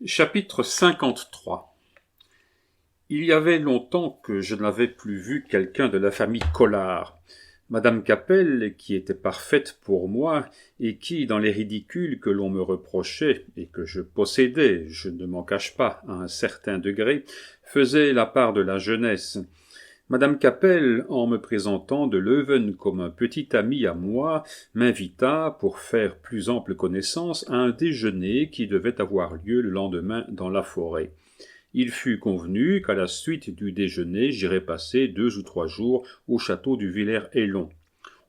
Chapitre 53. Il y avait longtemps que je n'avais plus vu quelqu'un de la famille Collard. Madame Capel, qui était parfaite pour moi, et qui, dans les ridicules que l'on me reprochait, et que je possédais, je ne m'en cache pas, à un certain degré, faisait la part de la jeunesse. Madame Capel, en me présentant de Leuven comme un petit ami à moi, m'invita, pour faire plus ample connaissance, à un déjeuner qui devait avoir lieu le lendemain dans la forêt. Il fut convenu qu'à la suite du déjeuner, j'irais passer 2 ou 3 jours au château du Villers-Élon.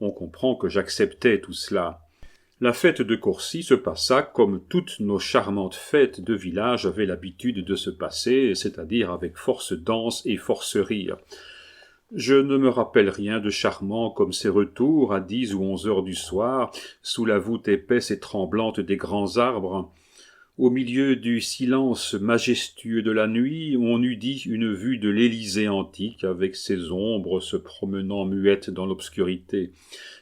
On comprend que j'acceptais tout cela. La fête de Courcy se passa comme toutes nos charmantes fêtes de village avaient l'habitude de se passer, c'est-à-dire avec force danse et force rire. Je ne me rappelle rien de charmant comme ces retours à 10 ou 11 heures du soir, sous la voûte épaisse et tremblante des grands arbres. Au milieu du silence majestueux de la nuit, on eût dit une vue de l'Élysée antique, avec ses ombres se promenant muettes dans l'obscurité,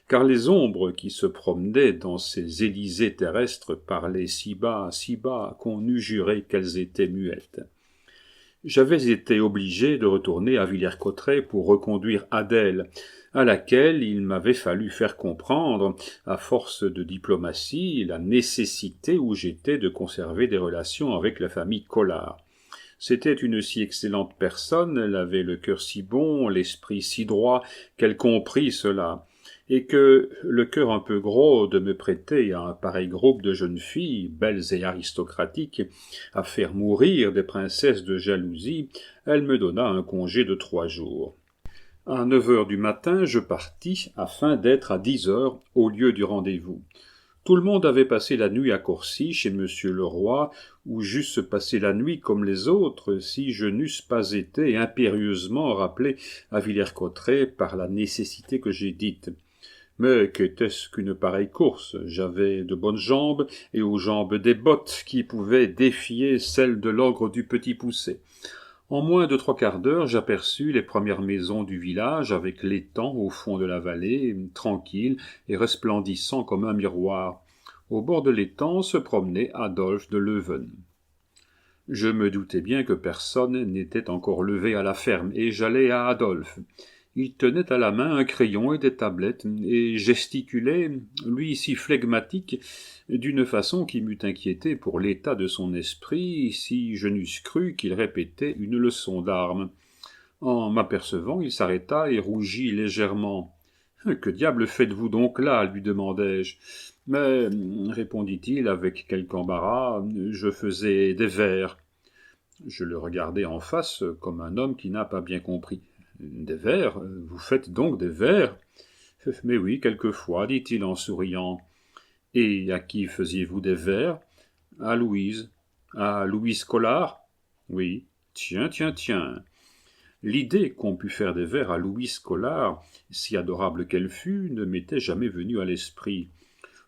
car les ombres qui se promenaient dans ces Élysées terrestres parlaient si bas, qu'on eût juré qu'elles étaient muettes. J'avais été obligé de retourner à Villers-Cotterêts pour reconduire Adèle, à laquelle il m'avait fallu faire comprendre, à force de diplomatie, la nécessité où j'étais de conserver des relations avec la famille Collard. C'était une si excellente personne, elle avait le cœur si bon, l'esprit si droit, qu'elle comprit cela, et que, le cœur un peu gros de me prêter à un pareil groupe de jeunes filles, belles et aristocratiques, à faire mourir des princesses de jalousie, elle me donna un congé de 3 jours. À 9 heures du matin, je partis, afin d'être à 10 heures au lieu du rendez-vous. Tout le monde avait passé la nuit à Courcy, chez monsieur le roi, où j'eusse passé la nuit comme les autres, si je n'eusse pas été impérieusement rappelé à Villers-Cotterêts par la nécessité que j'ai dite. Mais qu'était-ce qu'une pareille course? J'avais de bonnes jambes, et aux jambes des bottes qui pouvaient défier celles de l'ogre du Petit Poucet. En moins de 3/4 d'heure, j'aperçus les premières maisons du village, avec l'étang au fond de la vallée, tranquille et resplendissant comme un miroir. Au bord de l'étang se promenait Adolphe de Leuven. Je me doutais bien que personne n'était encore levé à la ferme, et j'allai à Adolphe. Il tenait à la main un crayon et des tablettes, et gesticulait, lui si flegmatique, d'une façon qui m'eût inquiété pour l'état de son esprit, si je n'eusse cru qu'il répétait une leçon d'armes. En m'apercevant, il s'arrêta et rougit légèrement. « Que diable faites-vous donc là ?» lui demandai-je. « Mais, répondit-il avec quelque embarras, je faisais des vers. » Je le regardai en face comme un homme qui n'a pas bien compris. « Des vers? Vous faites donc des vers ?»« Mais oui, quelquefois, dit-il en souriant. »« Et à qui faisiez-vous des vers ?»« À Louise. »« À Louise Collard ?»« Oui. »« Tiens. L'idée qu'on pût faire des vers à Louise Collard, si adorable qu'elle fût, ne m'était jamais venue à l'esprit.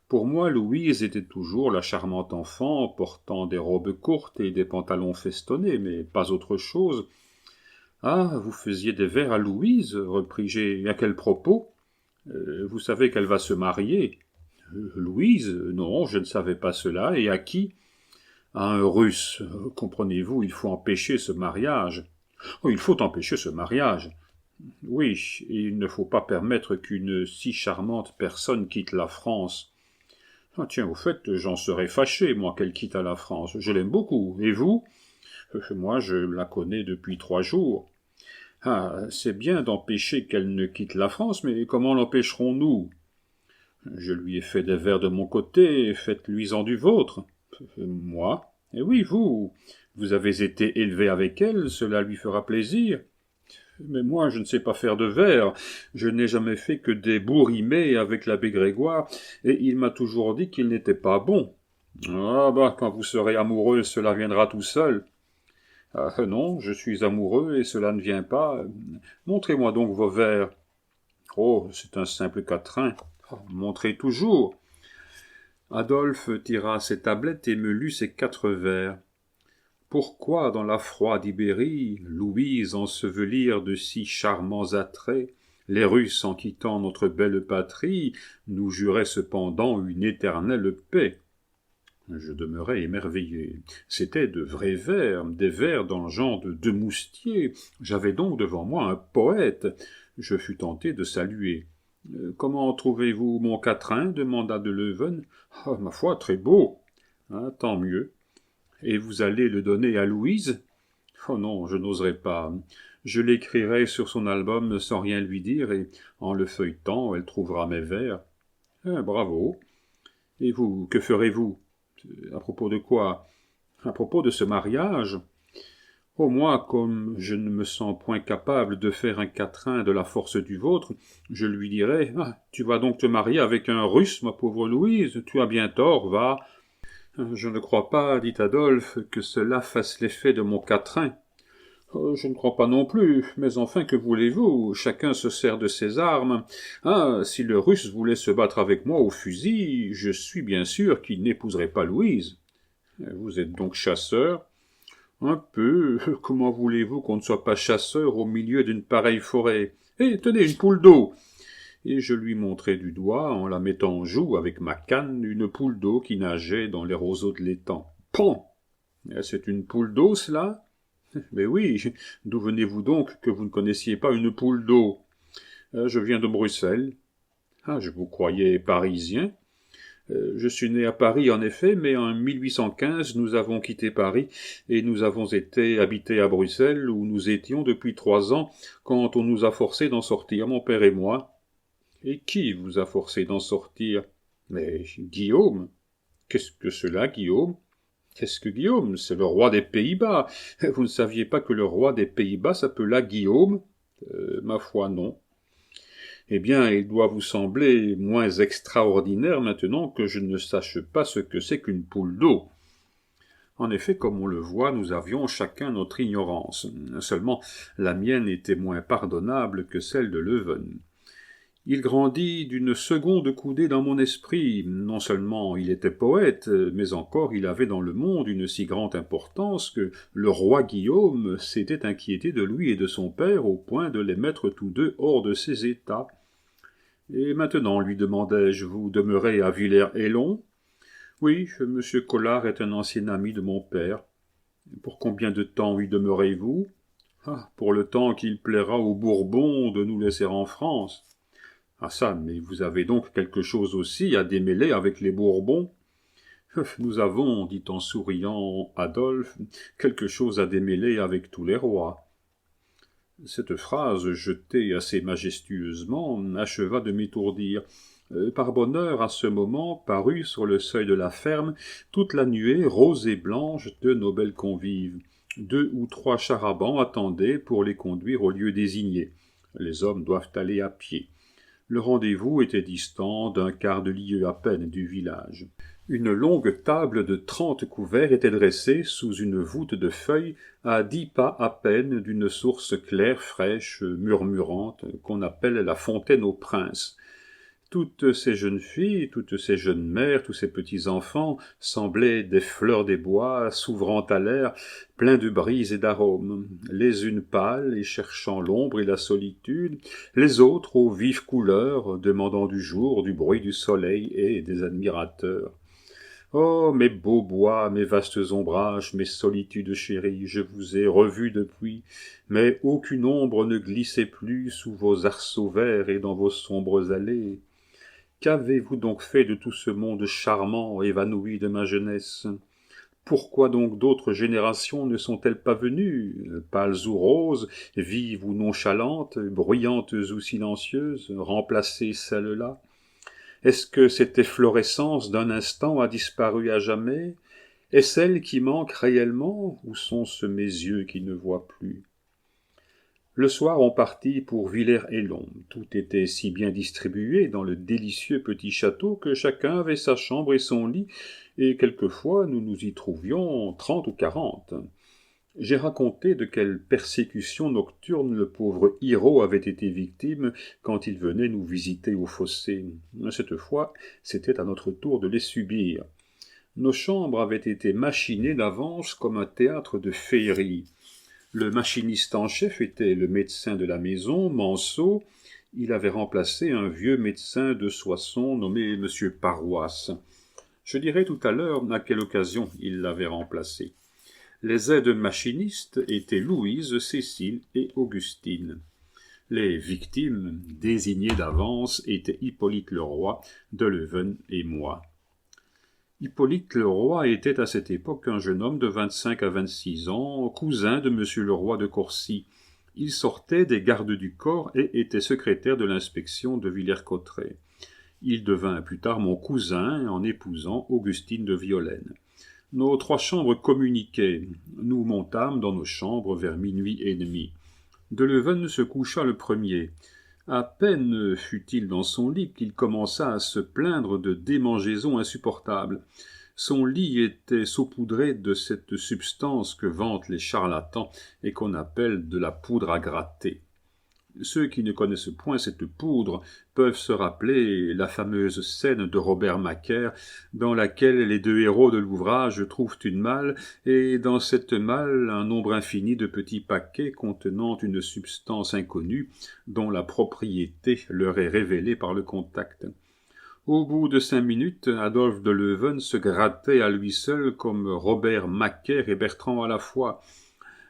Pour moi, Louise était toujours la charmante enfant, portant des robes courtes et des pantalons festonnés, mais pas autre chose. « Ah, vous faisiez des vers à Louise, repris-je, à quel propos? Vous savez qu'elle va se marier. »« Louise? Non, je ne savais pas cela, et à qui? »« À un Russe. Comprenez-vous, il faut empêcher ce mariage. »« Oh, il faut empêcher ce mariage. »« Oui, et il ne faut pas permettre qu'une si charmante personne quitte la France. »« Ah, tiens, au fait, j'en serais fâché, moi, qu'elle quitte la France. Je l'aime beaucoup. Et vous? »« Moi, je la connais depuis 3 jours. »« Ah, c'est bien d'empêcher qu'elle ne quitte la France, mais comment l'empêcherons-nous? »« Je lui ai fait des vers de mon côté, faites-lui-en du vôtre. »« Moi? Eh oui, vous. Vous avez été élevé avec elle, cela lui fera plaisir. »« Mais moi, je ne sais pas faire de vers. Je n'ai jamais fait que des bourrimés avec l'abbé Grégoire, et il m'a toujours dit qu'il n'était pas bon. »« Ah bah, quand vous serez amoureux, cela viendra tout seul. »« Ah non, je suis amoureux, et cela ne vient pas. Montrez-moi donc vos vers. »« Oh, c'est un simple quatrain. »« Montrez toujours. » Adolphe tira ses tablettes et me lut ces 4 vers. Pourquoi dans la froide Ibérie, Louise ensevelir de si charmants attraits, les Russes en quittant notre belle patrie, nous juraient cependant une éternelle paix? Je demeurai émerveillé. C'étaient de vrais vers, des vers dans le genre de Moustier. J'avais donc devant moi un poète. Je fus tenté de saluer. Comment trouvez-vous mon quatrain demanda de Leuven. Ah, ma foi, très beau. Ah, tant mieux. Et vous allez le donner à Louise? Oh non, je n'oserais pas. Je l'écrirai sur son album sans rien lui dire, et en le feuilletant, elle trouvera mes vers. Ah, bravo. Et vous, que ferez-vous? À propos de quoi? À propos de ce mariage? Oh, moi, comme je ne me sens point capable de faire un quatrain de la force du vôtre, je lui dirai: « Ah, tu vas donc te marier avec un Russe, ma pauvre Louise, tu as bien tort, va. » Je ne crois pas, dit Adolphe, que cela fasse l'effet de mon quatrain. Je ne crois pas non plus, mais enfin, que voulez-vous? Chacun se sert de ses armes. Ah, si le Russe voulait se battre avec moi au fusil, je suis bien sûr qu'il n'épouserait pas Louise. Vous êtes donc chasseur? Un peu. Comment voulez-vous qu'on ne soit pas chasseur au milieu d'une pareille forêt? Eh, tenez, une poule d'eau! Et je lui montrai du doigt, en la mettant en joue avec ma canne, une poule d'eau qui nageait dans les roseaux de l'étang. Pon! C'est une poule d'eau, cela? Mais oui, d'où venez-vous donc que vous ne connaissiez pas une poule d'eau? Je viens de Bruxelles. Ah, je vous croyais parisien. Je suis né à Paris, en effet, mais en 1815, nous avons quitté Paris et nous avons été habités à Bruxelles, où nous étions depuis 3 ans, quand on nous a forcés d'en sortir, mon père et moi. Et qui vous a forcé d'en sortir? Mais Guillaume. Qu'est-ce que cela, Guillaume? Qu'est-ce que Guillaume? C'est le roi des Pays-Bas. Vous ne saviez pas que le roi des Pays-Bas s'appela Guillaume? Ma foi, non. Eh bien, il doit vous sembler moins extraordinaire maintenant que je ne sache pas ce que c'est qu'une poule d'eau. En effet, comme on le voit, nous avions chacun notre ignorance. Seulement, la mienne était moins pardonnable que celle de Leuven. Il grandit d'une seconde coudée dans mon esprit. Non seulement il était poète, mais encore il avait dans le monde une si grande importance que le roi Guillaume s'était inquiété de lui et de son père au point de les mettre tous deux hors de ses états. Et maintenant, lui demandai-je, vous demeurez à Villers-Élon? Oui, monsieur Collard est un ancien ami de mon père. Pour combien de temps y demeurez-vous? Ah, pour le temps qu'il plaira aux Bourbons de nous laisser en France. Ah ça, mais vous avez donc quelque chose aussi à démêler avec les Bourbons? Nous avons, dit en souriant Adolphe, quelque chose à démêler avec tous les rois. Cette phrase, jetée assez majestueusement, acheva de m'étourdir. Par bonheur, à ce moment, parut sur le seuil de la ferme toute la nuée rose et blanche de nos belles convives. 2 ou 3 charabans attendaient pour les conduire au lieu désigné. Les hommes doivent aller à pied. Le rendez-vous était distant d'un quart de lieue à peine du village. Une longue table de 30 couverts était dressée sous une voûte de feuilles à 10 pas à peine d'une source claire, fraîche, murmurante, qu'on appelle la fontaine aux princes. Toutes ces jeunes filles, toutes ces jeunes mères, tous ces petits-enfants semblaient des fleurs des bois, s'ouvrant à l'air, pleins de brise et d'arômes, les unes pâles et cherchant l'ombre et la solitude, les autres aux vives couleurs, demandant du jour, du bruit du soleil et des admirateurs. Oh, mes beaux bois, mes vastes ombrages, mes solitudes chéries, je vous ai revus depuis, mais aucune ombre ne glissait plus sous vos arceaux verts et dans vos sombres allées. Qu'avez-vous donc fait de tout ce monde charmant, évanoui de ma jeunesse? Pourquoi donc d'autres générations ne sont-elles pas venues, pâles ou roses, vives ou nonchalantes, bruyantes ou silencieuses, remplacer celles-là? Est-ce que cette efflorescence d'un instant a disparu à jamais? Est-ce elle qui manque réellement, ou sont-ce mes yeux qui ne voient plus? Le soir, on partit pour Villers-Élon. Tout était si bien distribué dans le délicieux petit château que chacun avait sa chambre et son lit, et quelquefois nous nous y trouvions 30 ou 40. J'ai raconté de quelle persécution nocturne le pauvre Hiro avait été victime quand il venait nous visiter au fossé. Cette fois, c'était à notre tour de les subir. Nos chambres avaient été machinées d'avance comme un théâtre de féerie. Le machiniste en chef était le médecin de la maison, Manceau. Il avait remplacé un vieux médecin de Soissons nommé M. Paroisse. Je dirai tout à l'heure à quelle occasion il l'avait remplacé. Les aides machinistes étaient Louise, Cécile et Augustine. Les victimes, désignées d'avance, étaient Hippolyte Leroy, Deleuven et moi. Hippolyte Leroy était à cette époque un jeune homme de 25 à 26 ans, cousin de M. Leroy de Corcy. Il sortait des gardes du corps et était secrétaire de l'inspection de Villers-Cotterêts. Il devint plus tard mon cousin en épousant Augustine de Violaine. Nos 3 chambres communiquaient. Nous montâmes dans nos chambres vers minuit et demi. Deleuven se coucha le premier. À peine fut-il dans son lit qu'il commença à se plaindre de démangeaisons insupportables. Son lit était saupoudré de cette substance que vantent les charlatans et qu'on appelle de la poudre à gratter. Ceux qui ne connaissent point cette poudre peuvent se rappeler la fameuse scène de Robert Macaire, dans laquelle les 2 héros de l'ouvrage trouvent une malle, et dans cette malle un nombre infini de petits paquets contenant une substance inconnue, dont la propriété leur est révélée par le contact. Au bout de 5 minutes, Adolphe Deleuven se grattait à lui seul comme Robert Macaire et Bertrand à la fois.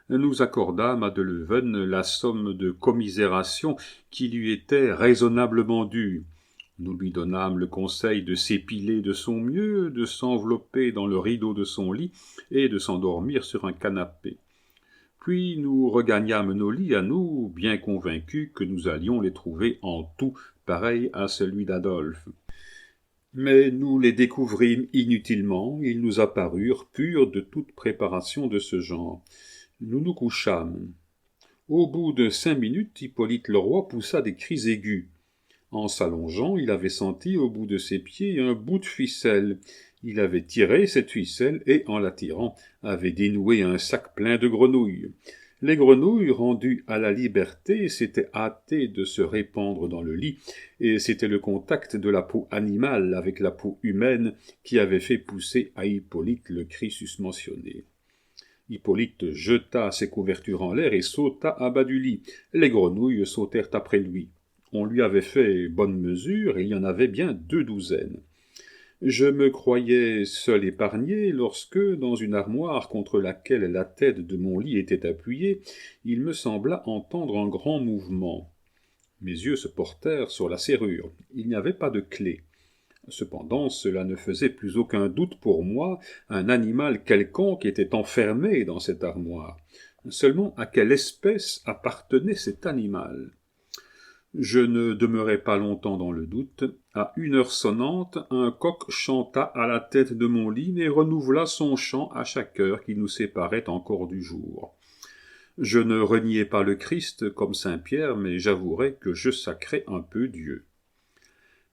Nous accordâmes à Deleuven la somme de commisération qui lui était raisonnablement due. Nous lui donnâmes le conseil de s'épiler de son mieux, de s'envelopper dans le rideau de son lit et de s'endormir sur un canapé. Puis nous regagnâmes nos lits à nous, bien convaincus que nous allions les trouver en tout pareils à celui d'Adolphe. Mais nous les découvrîmes inutilement, ils nous apparurent purs de toute préparation de ce genre. Nous nous couchâmes. Au bout de 5 minutes, Hippolyte Leroy poussa des cris aigus. En s'allongeant, il avait senti au bout de ses pieds un bout de ficelle. Il avait tiré cette ficelle et, en la tirant, avait dénoué un sac plein de grenouilles. Les grenouilles, rendues à la liberté, s'étaient hâtées de se répandre dans le lit, et c'était le contact de la peau animale avec la peau humaine qui avait fait pousser à Hippolyte le cri susmentionné. Hippolyte jeta ses couvertures en l'air et sauta à bas du lit. Les grenouilles sautèrent après lui. On lui avait fait bonne mesure, et il y en avait bien 2 douzaines. Je me croyais seul épargné lorsque, dans une armoire contre laquelle la tête de mon lit était appuyée, il me sembla entendre un grand mouvement. Mes yeux se portèrent sur la serrure. Il n'y avait pas de clé. Cependant, cela ne faisait plus aucun doute pour moi, un animal quelconque était enfermé dans cette armoire. Seulement, à quelle espèce appartenait cet animal ? Je ne demeurai pas longtemps dans le doute. À 1 heure sonnante, un coq chanta à la tête de mon lit et renouvela son chant à chaque heure qui nous séparait encore du jour. Je ne reniais pas le Christ comme saint Pierre, mais j'avouerai que je sacrais un peu Dieu.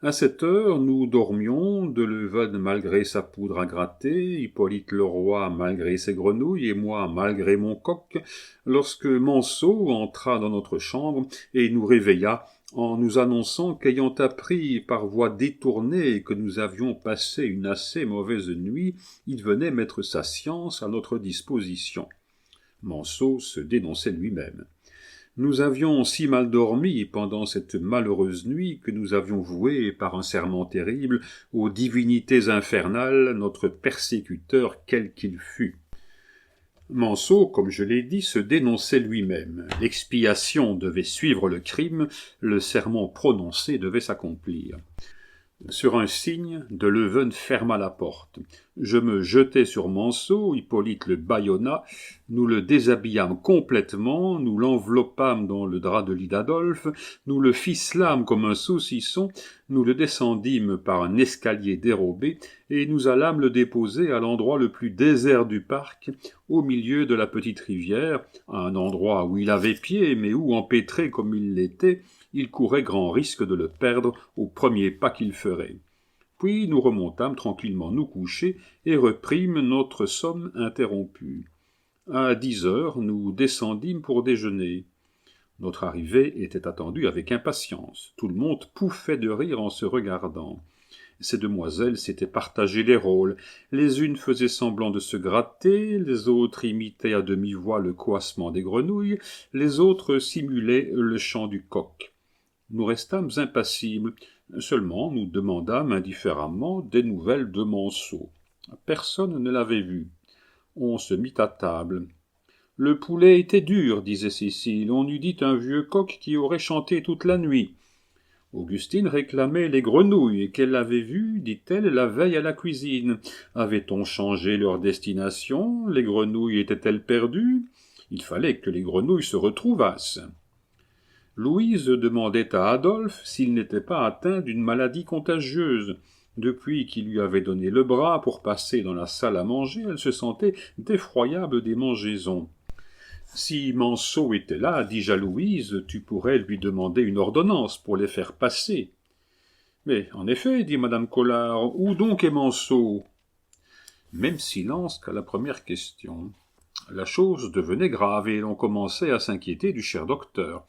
À cette heure, nous dormions, Deleuven malgré sa poudre à gratter, Hippolyte Leroy malgré ses grenouilles, et moi malgré mon coq, lorsque Manceau entra dans notre chambre et nous réveilla en nous annonçant qu'ayant appris par voie détournée que nous avions passé une assez mauvaise nuit, il venait mettre sa science à notre disposition. Manceau se dénonçait lui-même. Nous avions si mal dormi pendant cette malheureuse nuit que nous avions voué, par un serment terrible, aux divinités infernales notre persécuteur quel qu'il fût. Manceau, comme je l'ai dit, se dénonçait lui-même. L'expiation devait suivre le crime, le serment prononcé devait s'accomplir. Sur un signe, Deleuven ferma la porte. Je me jetai sur Manceau, Hippolyte le bâillonna, nous le déshabillâmes complètement, nous l'enveloppâmes dans le drap de lit d'Adolphe, nous le ficelâmes comme un saucisson, nous le descendîmes par un escalier dérobé, et nous allâmes le déposer à l'endroit le plus désert du parc, au milieu de la petite rivière, à un endroit où il avait pied, mais où, empêtré comme il l'était, il courait grand risque de le perdre au premier pas qu'il ferait. Puis nous remontâmes tranquillement nous coucher et reprîmes notre somme interrompue. À 10 heures, nous descendîmes pour déjeuner. Notre arrivée était attendue avec impatience. Tout le monde pouffait de rire en se regardant. Ces demoiselles s'étaient partagé les rôles. Les unes faisaient semblant de se gratter, les autres imitaient à demi-voix le coassement des grenouilles, les autres simulaient le chant du coq. Nous restâmes impassibles. Seulement nous demandâmes indifféremment des nouvelles de Manceau. Personne ne l'avait vu. On se mit à table. Le poulet était dur, disait Cécile, on eût dit un vieux coq qui aurait chanté toute la nuit. Augustine réclamait les grenouilles qu'elle avait vues, dit-elle, la veille à la cuisine. Avait-on changé leur destination? Les grenouilles étaient-elles perdues? Il fallait que les grenouilles se retrouvassent. Louise demandait à Adolphe s'il n'était pas atteint d'une maladie contagieuse. Depuis qu'il lui avait donné le bras pour passer dans la salle à manger, elle se sentait d'effroyables démangeaisons. Si Manceau était là, dis-je à Louise, tu pourrais lui demander une ordonnance pour les faire passer. Mais, en effet, dit madame Collard, où donc est Manceau? Même silence qu'à la première question. La chose devenait grave et l'on commençait à s'inquiéter du cher docteur.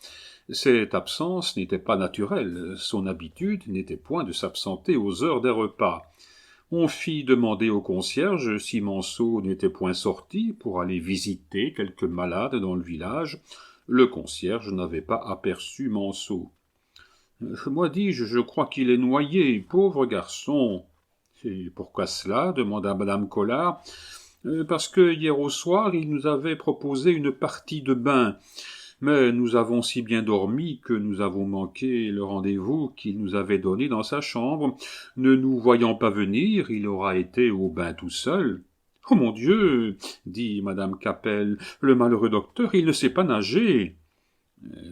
Cette absence n'était pas naturelle, son habitude n'était point de s'absenter aux heures des repas. On fit demander au concierge si Manceau n'était point sorti pour aller visiter quelques malades dans le village. Le concierge n'avait pas aperçu Manceau. « Moi, dis-je, je crois qu'il est noyé, pauvre garçon. »« Et pourquoi cela ?» demanda madame Collard. « Parce que hier au soir, il nous avait proposé une partie de bain. Mais nous avons si bien dormi que nous avons manqué le rendez-vous qu'il nous avait donné dans sa chambre. Ne nous voyant pas venir, il aura été au bain tout seul. »« Oh mon Dieu !» dit madame Capel, « le malheureux docteur, il ne sait pas nager. »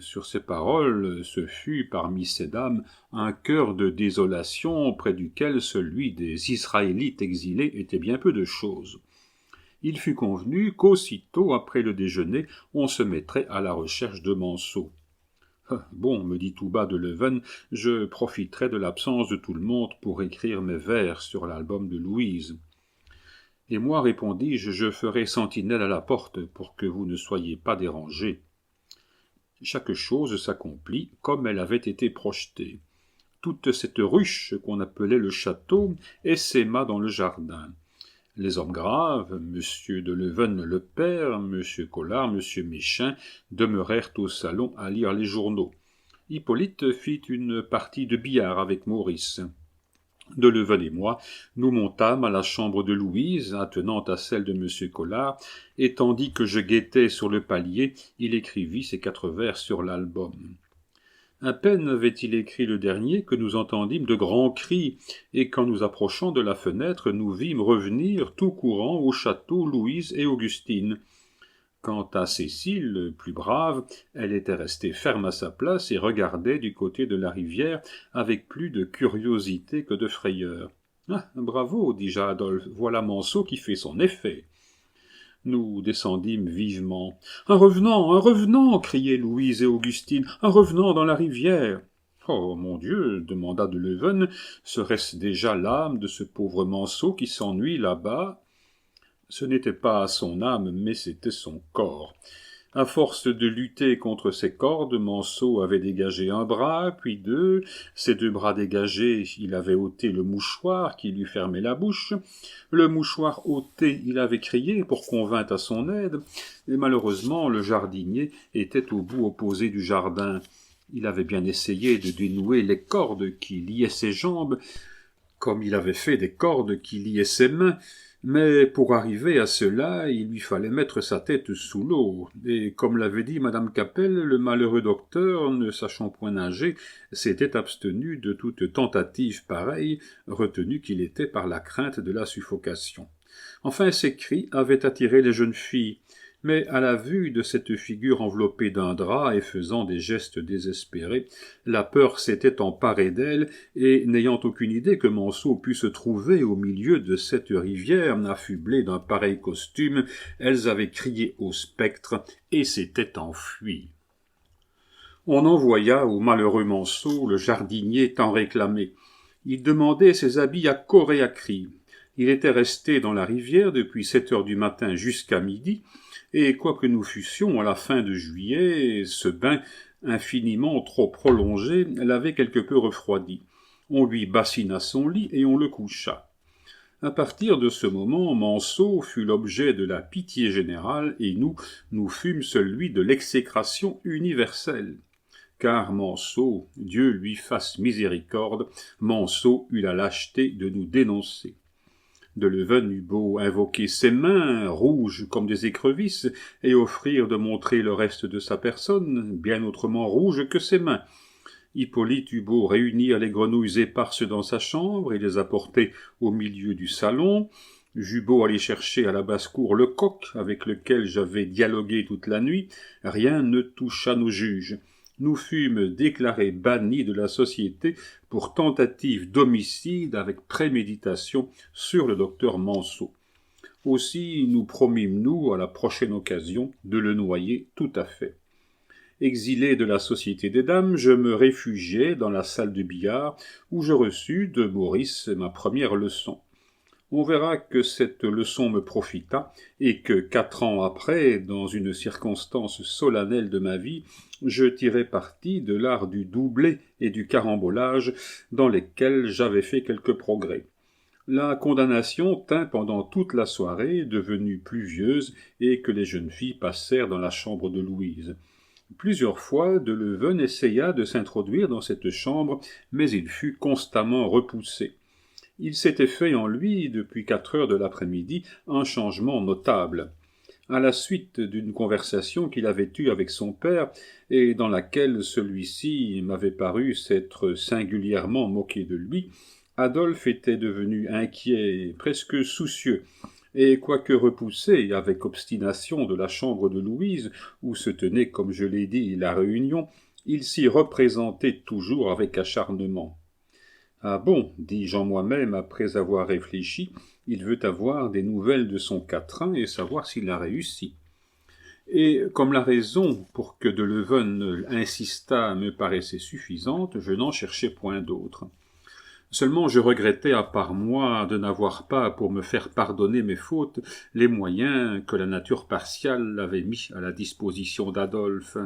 Sur ces paroles, ce fut parmi ces dames un cœur de désolation près duquel celui des Israélites exilés était bien peu de chose. Il fut convenu qu'aussitôt après le déjeuner, on se mettrait à la recherche de Manceau. « Bon, me dit tout bas de Leuven, je profiterai de l'absence de tout le monde pour écrire mes vers sur l'album de Louise. » Et moi, répondis-je, je ferai sentinelle à la porte pour que vous ne soyez pas dérangés. Chaque chose s'accomplit comme elle avait été projetée. Toute cette ruche qu'on appelait le château essaima dans le jardin. Les hommes graves, M. de Leuven le père, M. Collard, M. Méchain, demeurèrent au salon à lire les journaux. Hippolyte fit une partie de billard avec Maurice. De Leuven et moi, nous montâmes à la chambre de Louise, attenante à celle de M. Collard, et tandis que je guettais sur le palier, il écrivit ces 4 vers sur l'album. À peine avait-il écrit le dernier que nous entendîmes de grands cris, et quand nous approchant de la fenêtre, nous vîmes revenir tout courant au château Louise et Augustine. Quant à Cécile, plus brave, elle était restée ferme à sa place et regardait du côté de la rivière avec plus de curiosité que de frayeur. « Ah, bravo, dis-je à Adolphe, voilà Manceau qui fait son effet. » Nous descendîmes vivement. « Un revenant !» criaient Louise et Augustine. « Un revenant dans la rivière !»« Oh, mon Dieu !» demanda de Leuven. « Serait-ce déjà l'âme de ce pauvre Manceau qui s'ennuie là-bas ?» Ce n'était pas son âme, mais c'était son corps. À force de lutter contre ses cordes, Manceau avait dégagé un bras, puis 2. Ces 2 bras dégagés, il avait ôté le mouchoir qui lui fermait la bouche. Le mouchoir ôté, il avait crié pour qu'on vînt à son aide. Et malheureusement, le jardinier était au bout opposé du jardin. Il avait bien essayé de dénouer les cordes qui liaient ses jambes, comme il avait fait des cordes qui liaient ses mains, mais pour arriver à cela, il lui fallait mettre sa tête sous l'eau, et comme l'avait dit madame Capel, le malheureux docteur, ne sachant point nager, s'était abstenu de toute tentative pareille, retenu qu'il était par la crainte de la suffocation. Enfin, ces cris avaient attiré les jeunes filles, mais à la vue de cette figure enveloppée d'un drap et faisant des gestes désespérés, la peur s'était emparée d'elle, et n'ayant aucune idée que Manceau pût se trouver au milieu de cette rivière, affublée d'un pareil costume, elles avaient crié au spectre et s'étaient enfuies. On envoya au malheureux Manceau le jardinier tant réclamé. Il demandait ses habits à corps et à cri. Il était resté dans la rivière depuis 7 heures du matin jusqu'à midi, et quoique nous fussions à la fin de juillet, ce bain, infiniment trop prolongé, l'avait quelque peu refroidi. On lui bassina son lit et on le coucha. À partir de ce moment, Manceau fut l'objet de la pitié générale et nous fûmes celui de l'exécration universelle. car Manceau, Dieu lui fasse miséricorde, Manceau eut la lâcheté de nous dénoncer. Deleven eut beau invoquer ses mains, rouges comme des écrevisses, et offrir de montrer le reste de sa personne, bien autrement rouge que ses mains. Hippolyte eut beau réunir les grenouilles éparses dans sa chambre et les apporter au milieu du salon, j'eus beau aller chercher à la basse-cour le coq avec lequel j'avais dialogué toute la nuit, rien ne toucha nos juges. Nous fûmes déclarés bannis de la société pour tentative d'homicide avec préméditation sur le docteur Manceau. Aussi nous promîmes-nous, à la prochaine occasion, de le noyer tout à fait. Exilé de la Société des Dames, je me réfugiai dans la salle de billard, où je reçus de Maurice ma première leçon. On verra que cette leçon me profita, et que 4 ans après, dans une circonstance solennelle de ma vie, je tirai parti de l'art du doublé et du carambolage, dans lesquels j'avais fait quelques progrès. La condamnation tint pendant toute la soirée, devenue pluvieuse, et que les jeunes filles passèrent dans la chambre de Louise. Plusieurs fois, Deleven essaya de s'introduire dans cette chambre, mais il fut constamment repoussé. Il s'était fait en lui, depuis 4 heures de l'après-midi, un changement notable. À la suite d'une conversation qu'il avait eue avec son père, et dans laquelle celui-ci m'avait paru s'être singulièrement moqué de lui, Adolphe était devenu inquiet, presque soucieux, et quoique repoussé avec obstination de la chambre de Louise, où se tenait, comme je l'ai dit, la réunion, il s'y représentait toujours avec acharnement. « Ah bon, dis-je en moi-même après avoir réfléchi, il veut avoir des nouvelles de son quatrain et savoir s'il a réussi. » Et comme la raison pour que Deleven insistât me paraissait suffisante, je n'en cherchais point d'autre. Seulement je regrettais à part moi de n'avoir pas, pour me faire pardonner mes fautes, les moyens que la nature partiale avait mis à la disposition d'Adolphe.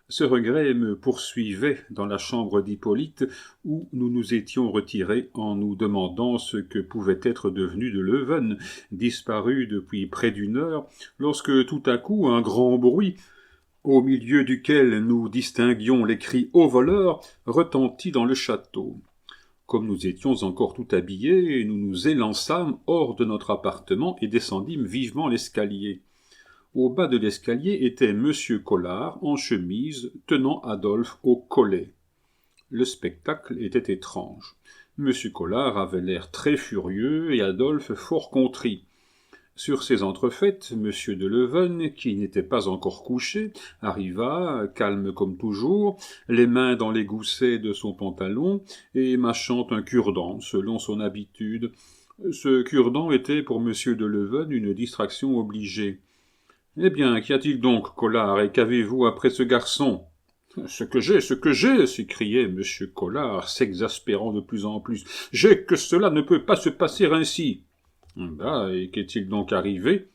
Ce regret me poursuivait dans la chambre d'Hippolyte, où nous nous étions retirés en nous demandant ce que pouvait être devenu Deleven, disparu depuis près d'1 heure, lorsque tout à coup un grand bruit, au milieu duquel nous distinguions les cris « Au voleur !» retentit dans le château. Comme nous étions encore tout habillés, nous nous élançâmes hors de notre appartement et descendîmes vivement l'escalier. Au bas de l'escalier était Monsieur Collard, en chemise, tenant Adolphe au collet. Le spectacle était étrange. Monsieur Collard avait l'air très furieux et Adolphe fort contrit. Sur ces entrefaites, Monsieur Deleven, qui n'était pas encore couché, arriva, calme comme toujours, les mains dans les goussets de son pantalon, et mâchant un cure-dent, selon son habitude. Ce cure-dent était pour Monsieur Deleven une distraction obligée. « Eh bien, qu'y a-t-il donc, Collard, et qu'avez-vous après ce garçon ?»« Ce que j'ai !» s'écriait M. Collard, s'exaspérant de plus en plus. « J'ai que cela ne peut pas se passer ainsi !»« Bah, et qu'est-il donc arrivé ?»«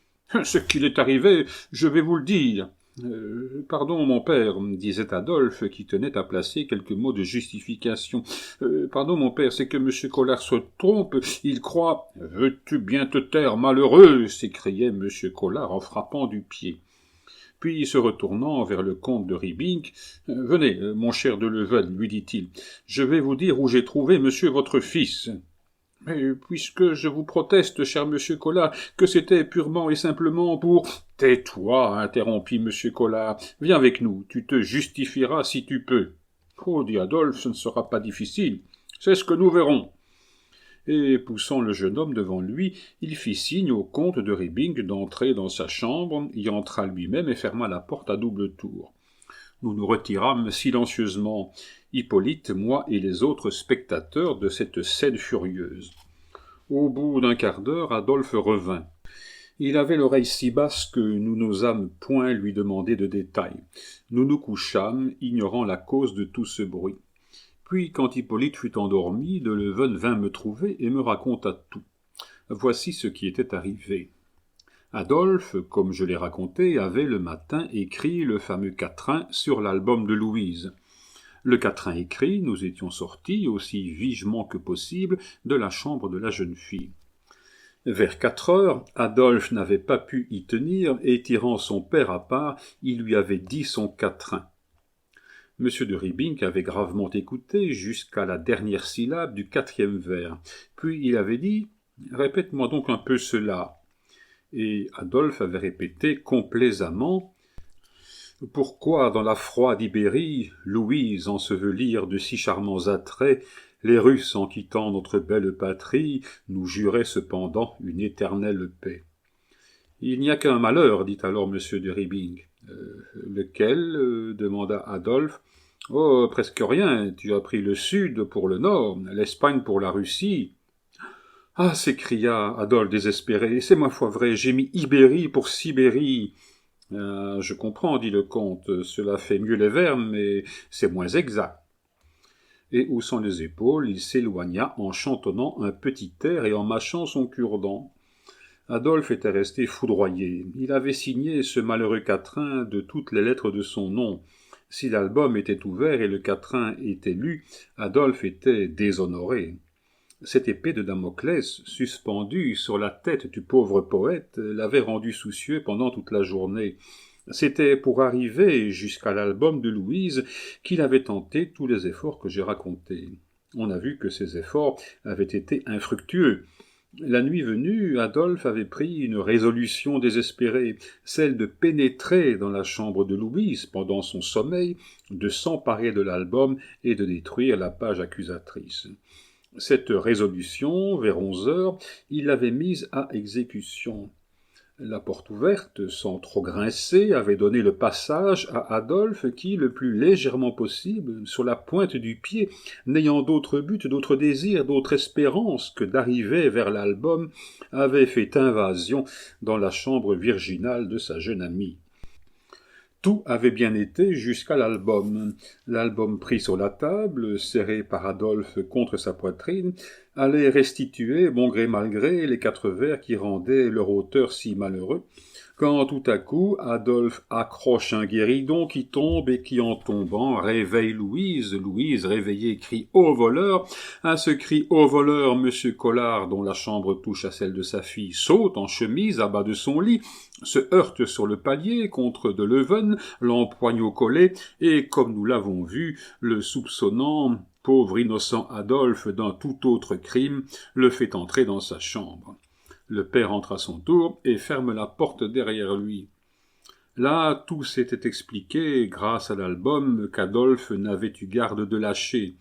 Ce qu'il est arrivé, je vais vous le dire. »« Pardon, mon père, » disait Adolphe, qui tenait à placer quelques mots de justification. « Pardon, mon père, c'est que M. Collard se trompe, il croit... »« Veux-tu bien te taire, malheureux ?» s'écriait M. Collard en frappant du pied. Puis, se retournant vers le comte de Ribbing, « Venez, mon cher Deleven, lui dit-il, je vais vous dire où j'ai trouvé monsieur votre fils. »« Mais puisque je vous proteste, cher monsieur Collard, que c'était purement et simplement pour... »« Tais-toi, interrompit monsieur Collard. Viens avec nous, tu te justifieras si tu peux. »« Oh, dit Adolphe, ce ne sera pas difficile. C'est ce que nous verrons. » Et, poussant le jeune homme devant lui, il fit signe au comte de Ribbing d'entrer dans sa chambre, y entra lui-même et ferma la porte à double tour. Nous nous retirâmes silencieusement, Hippolyte, moi et les autres spectateurs de cette scène furieuse. Au bout d'un quart d'heure, Adolphe revint. Il avait l'oreille si basse que nous n'osâmes point lui demander de détails. Nous nous couchâmes, ignorant la cause de tout ce bruit. Puis, quand Hippolyte fut endormi, Deleven vint me trouver et me raconta tout. Voici ce qui était arrivé. Adolphe, comme je l'ai raconté, avait le matin écrit le fameux quatrain sur l'album de Louise. Le quatrain écrit, nous étions sortis, aussi vivement que possible, de la chambre de la jeune fille. Vers 4 heures, Adolphe n'avait pas pu y tenir, et tirant son père à part, il lui avait dit son quatrain. M. de Ribbing avait gravement écouté jusqu'à la dernière syllabe du 4e vers. Puis il avait dit « Répète-moi donc un peu cela ». Et Adolphe avait répété complaisamment « Pourquoi dans la froide Ibérie, Louise ensevelire de si charmants attraits, les Russes en quittant notre belle patrie, nous juraient cependant une éternelle paix ?» Il n'y a qu'un malheur, dit alors M. de Ribbing. Lequel demanda Adolphe. Oh, presque rien, tu as pris le sud pour le nord, l'Espagne pour la Russie. Ah, s'écria Adolphe désespéré, c'est ma foi vrai, j'ai mis Ibérie pour Sibérie. Je comprends, dit le comte, cela fait mieux les vers, mais c'est moins exact. Et haussant les épaules, il s'éloigna en chantonnant un petit air et en mâchant son cure-dent. Adolphe était resté foudroyé. Il avait signé ce malheureux quatrain de toutes les lettres de son nom. Si l'album était ouvert et le quatrain était lu, Adolphe était déshonoré. Cette épée de Damoclès, suspendue sur la tête du pauvre poète, l'avait rendu soucieux pendant toute la journée. C'était pour arriver jusqu'à l'album de Louise qu'il avait tenté tous les efforts que j'ai racontés. On a vu que ces efforts avaient été infructueux. La nuit venue, Adolphe avait pris une résolution désespérée, celle de pénétrer dans la chambre de Louise pendant son sommeil, de s'emparer de l'album et de détruire la page accusatrice. Cette résolution, vers 11 heures, il l'avait mise à exécution. La porte ouverte, sans trop grincer, avait donné le passage à Adolphe qui, le plus légèrement possible, sur la pointe du pied, n'ayant d'autre but, d'autre désir, d'autre espérance que d'arriver vers l'album, avait fait invasion dans la chambre virginale de sa jeune amie. Tout avait bien été jusqu'à l'album. L'album pris sur la table, serré par Adolphe contre sa poitrine, allait restituer, bon gré mal gré, les 4 vers qui rendaient leur auteur si malheureux, quand tout à coup Adolphe accroche un guéridon qui tombe et qui, en tombant, réveille Louise. Louise, réveillée, crie « Au voleur !» À ce cri « Au voleur !» M. Collard, dont la chambre touche à celle de sa fille, saute en chemise à bas de son lit, se heurte sur le palier contre de Leuven, l'empoigne au collet, et, comme nous l'avons vu, le soupçonnant, pauvre innocent Adolphe, d'un tout autre crime, le fait entrer dans sa chambre. Le père entre à son tour et ferme la porte derrière lui. Là, tout s'était expliqué grâce à l'album qu'Adolphe n'avait eu garde de lâcher.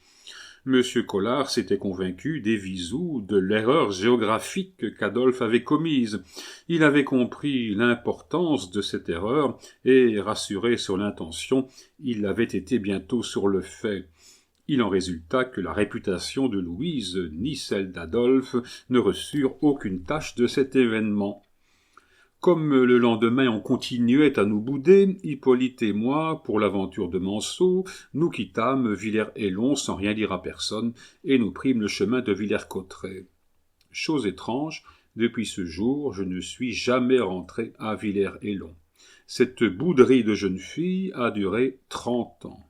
M. Collard s'était convaincu des visous de l'erreur géographique qu'Adolphe avait commise. Il avait compris l'importance de cette erreur et, rassuré sur l'intention, il l'avait été bientôt sur le fait. Il en résulta que la réputation de Louise ni celle d'Adolphe ne reçurent aucune tache de cet événement. Comme le lendemain on continuait à nous bouder, Hippolyte et moi, pour l'aventure de Manceau, nous quittâmes Villers-Élon sans rien dire à personne, et nous prîmes le chemin de Villers-Cotterêts. Chose étrange, depuis ce jour, je ne suis jamais rentré à Villers-Élon. Cette bouderie de jeune fille a duré 30 ans.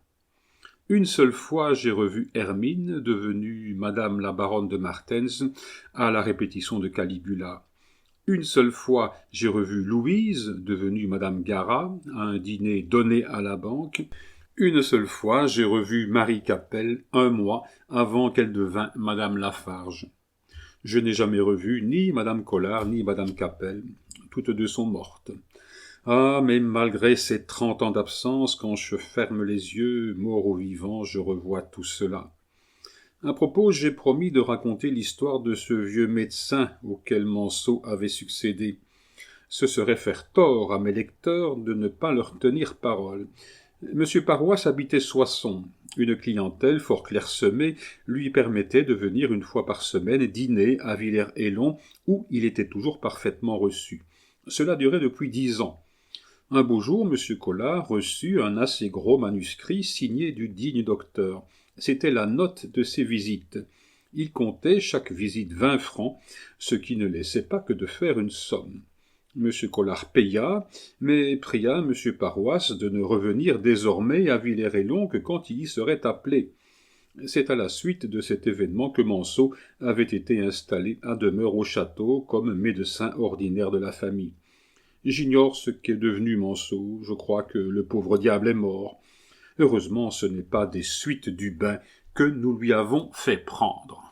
Une seule fois, j'ai revu Hermine, devenue Madame la baronne de Martens, à la répétition de Caligula. Une seule fois, j'ai revu Louise, devenue Madame Garat, à un dîner donné à la banque. Une seule fois, j'ai revu Marie Capel, 1 mois avant qu'elle devînt Madame Lafarge. Je n'ai jamais revu ni Madame Collard, ni Madame Capel. Toutes deux sont mortes. Ah, mais malgré ces 30 ans d'absence, quand je ferme les yeux, mort ou vivant, je revois tout cela. À propos, j'ai promis de raconter l'histoire de ce vieux médecin auquel Manceau avait succédé. Ce serait faire tort à mes lecteurs de ne pas leur tenir parole. Monsieur Paroisse habitait Soissons. Une clientèle fort clairsemée lui permettait de venir une fois par semaine dîner à Villers-Élon, où il était toujours parfaitement reçu. Cela durait depuis 10 ans. Un beau jour, M. Collard reçut un assez gros manuscrit signé du digne docteur. C'était la note de ses visites. Il comptait chaque visite 20 francs, ce qui ne laissait pas que de faire une somme. M. Collard paya, mais pria M. Paroisse de ne revenir désormais à Villers-Élon que quand il y serait appelé. C'est à la suite de cet événement que Manceau avait été installé à demeure au château comme médecin ordinaire de la famille. J'ignore ce qu'est devenu Manceau, je crois que le pauvre diable est mort. Heureusement, ce n'est pas des suites du bain que nous lui avons fait prendre.